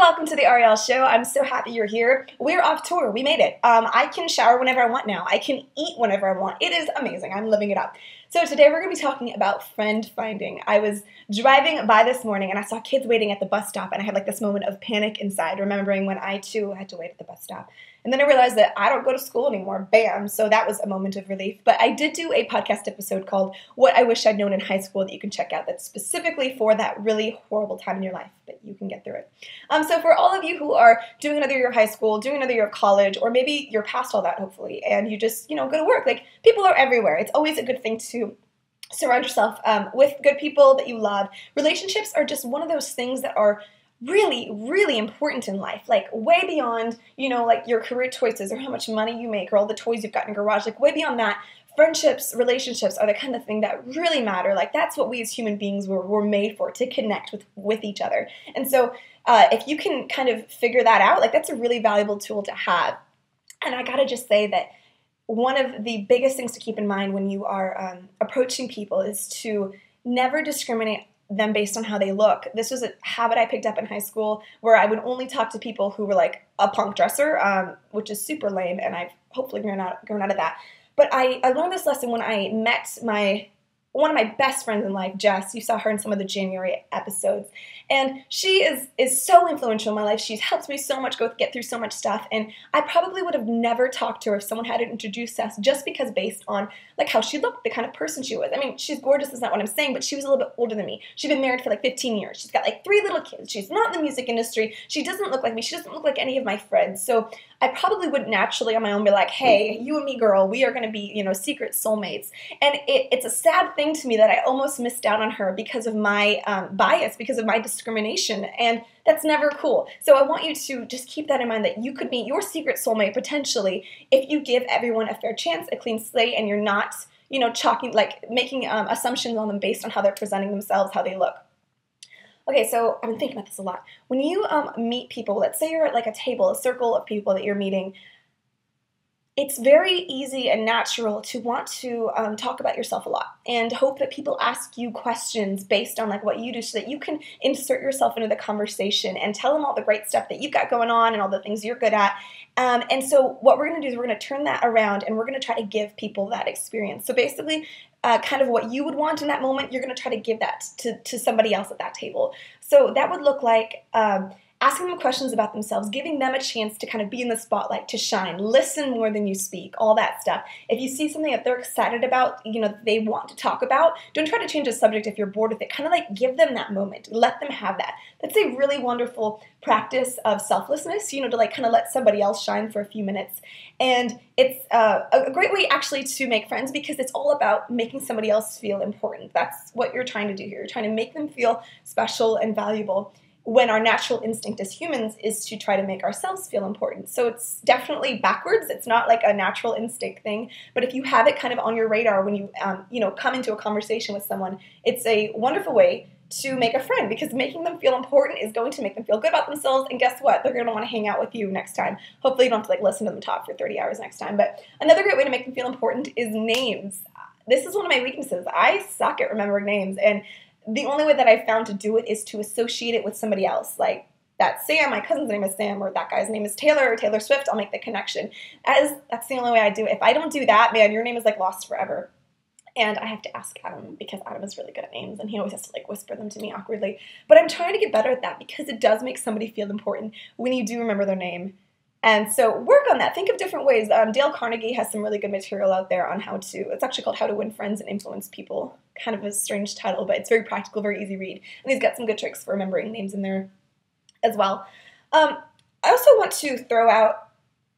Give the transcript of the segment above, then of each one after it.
welcome to the Ariel Show. I'm so happy you're here. We're off tour. We made it. I can shower whenever I want now. I can eat whenever I want. It is amazing. I'm living it up. So today we're going to be talking about friend finding. I was driving by this morning and I saw kids waiting at the bus stop, and I had like this moment of panic inside, remembering when I too had to wait at the bus stop. And then I realized that I don't go to school anymore. Bam. So that was a moment of relief. But I did do a podcast episode called What I Wish I'd Known in High School that you can check out, that's specifically for that really horrible time in your life, but you can get through it. So for all of you who are doing another year of high school, doing another year of college, or maybe you're past all that, hopefully, and you just, go to work. Like, people are everywhere. It's always a good thing to surround yourself with good people that you love. Relationships are just one of those things that are really, really important in life, like way beyond, like your career choices or how much money you make or all the toys you've got in your garage, like way beyond that. Friendships, relationships are the kind of thing that really matter. Like, that's what we as human beings were made for, to connect with each other. And so if you can kind of figure that out, like, that's a really valuable tool to have. And I gotta just say that one of the biggest things to keep in mind when you are approaching people is to never discriminate them based on how they look. This was a habit I picked up in high school, where I would only talk to people who were like a punk dresser, which is super lame, and I've hopefully grown out of that. But I learned this lesson when I met one of my best friends in life, Jess. You saw her in some of the January episodes. And she is so influential in my life. She's helped me so much get through so much stuff. And I probably would have never talked to her if someone hadn't introduced us, just because based on like how she looked, the kind of person she was. I mean, she's gorgeous, is not what I'm saying, but she was a little bit older than me. She'd been married for like 15 years. She's got like 3 little kids. She's not in the music industry. She doesn't look like me. She doesn't look like any of my friends. So I probably would naturally on my own be like, hey, you and me, girl, we are going to be, secret soulmates. And it's a sad thing to me that I almost missed out on her because of my bias, because of my discrimination. And that's never cool. So I want you to just keep that in mind, that you could be your secret soulmate potentially if you give everyone a fair chance, a clean slate, and you're not, making assumptions on them based on how they're presenting themselves, how they look. Okay, so I've been thinking about this a lot. When you meet people, let's say you're at like a table, a circle of people that you're meeting, it's very easy and natural to want to talk about yourself a lot and hope that people ask you questions based on like what you do, so that you can insert yourself into the conversation and tell them all the great stuff that you've got going on and all the things you're good at. And so what we're going to do is we're going to turn that around, and we're going to try to give people that experience. So basically, kind of what you would want in that moment, you're going to try to give that to somebody else at that table. So that would look like asking them questions about themselves, giving them a chance to kind of be in the spotlight, to shine, listen more than you speak, all that stuff. If you see something that they're excited about, that they want to talk about, don't try to change the subject if you're bored with it. Kind of like give them that moment. Let them have that. That's a really wonderful practice of selflessness, to like kind of let somebody else shine for a few minutes. And it's a great way actually to make friends, because it's all about making somebody else feel important. That's what you're trying to do here. You're trying to make them feel special and valuable, when our natural instinct as humans is to try to make ourselves feel important. So it's definitely backwards. It's not like a natural instinct thing. But if you have it kind of on your radar when you, come into a conversation with someone, it's a wonderful way to make a friend, because making them feel important is going to make them feel good about themselves. And guess what? They're going to want to hang out with you next time. Hopefully you don't have to listen to them talk for 30 hours next time. But another great way to make them feel important is names. This is one of my weaknesses. I suck at remembering names, and the only way that I've found to do it is to associate it with somebody else. Like, that's Sam, my cousin's name is Sam, or that guy's name is Taylor, or Taylor Swift. I'll make the connection. That's the only way I do it. If I don't do that, man, your name is like lost forever. And I have to ask Adam, because Adam is really good at names, and he always has to like whisper them to me awkwardly. But I'm trying to get better at that, because it does make somebody feel important when you do remember their name. And so work on that. Think of different ways. Dale Carnegie has some really good material out there on it's actually called How to Win Friends and Influence People. Kind of a strange title, but it's very practical, very easy read. And he's got some good tricks for remembering names in there as well. I also want to throw out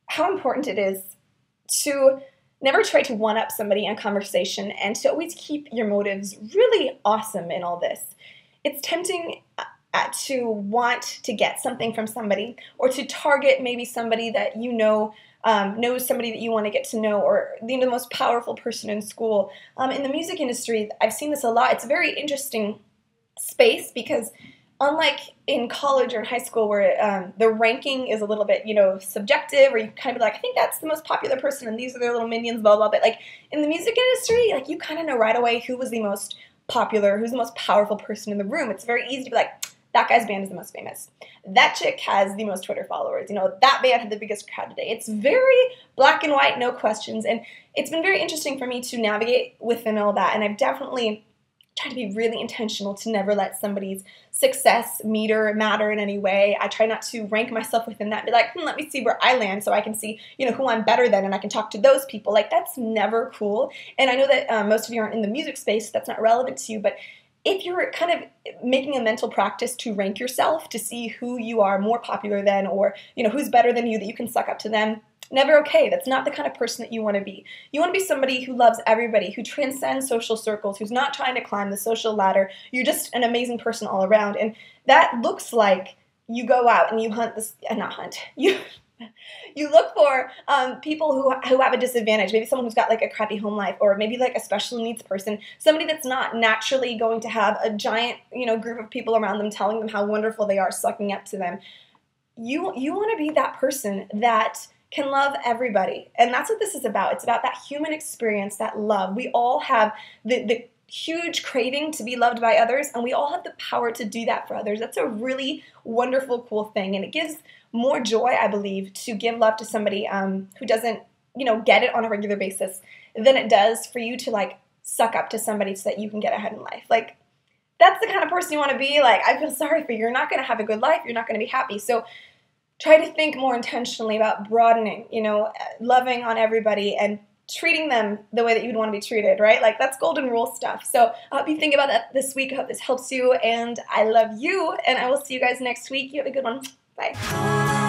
how important it is to never try to one-up somebody in a conversation, and to always keep your motives really awesome in all this. It's tempting to want to get something from somebody, or to target maybe somebody that knows somebody that you want to get to know, or the most powerful person in school. In the music industry, I've seen this a lot. It's a very interesting space, because unlike in college or in high school, where the ranking is a little bit, subjective, or you kind of be like, I think that's the most popular person, and these are their little minions, blah, blah, but like in the music industry, like you kind of know right away who was the most popular, who's the most powerful person in the room. It's very easy to be like, that guy's band is the most famous. That chick has the most Twitter followers. You know, that band had the biggest crowd today. It's very black and white, no questions. And it's been very interesting for me to navigate within all that. And I've definitely try to be really intentional to never let somebody's success matter in any way. I try not to rank myself within that and be like, let me see where I land so I can see, you know, who I'm better than and I can talk to those people. Like, that's never cool. And I know that most of you aren't in the music space, so that's not relevant to you, but if you're kind of making a mental practice to rank yourself to see who you are more popular than, or, you know, who's better than you that you can suck up to them, never okay. That's not the kind of person that you want to be. You want to be somebody who loves everybody, who transcends social circles, who's not trying to climb the social ladder. You're just an amazing person all around. And that looks like you go out and you hunt this, not hunt, you look for people who have a disadvantage, maybe someone who's got like a crappy home life, or maybe like a special needs person, somebody that's not naturally going to have a giant, you know, group of people around them telling them how wonderful they are, sucking up to them. You want to be that person that can love everybody. And that's what this is about. It's about that human experience, that love. We all have the huge craving to be loved by others, and we all have the power to do that for others. That's a really wonderful, cool thing. And it gives more joy, I believe, to give love to somebody who doesn't, you know, get it on a regular basis than it does for you to like suck up to somebody so that you can get ahead in life. Like, that's the kind of person you want to be. Like, I feel sorry for you. You're not going to have a good life. You're not going to be happy. So try to think more intentionally about broadening, you know, loving on everybody and treating them the way that you'd want to be treated, right? Like, that's golden rule stuff. So I hope you think about that this week. I hope this helps you, and I love you, and I will see you guys next week. You have a good one. Bye.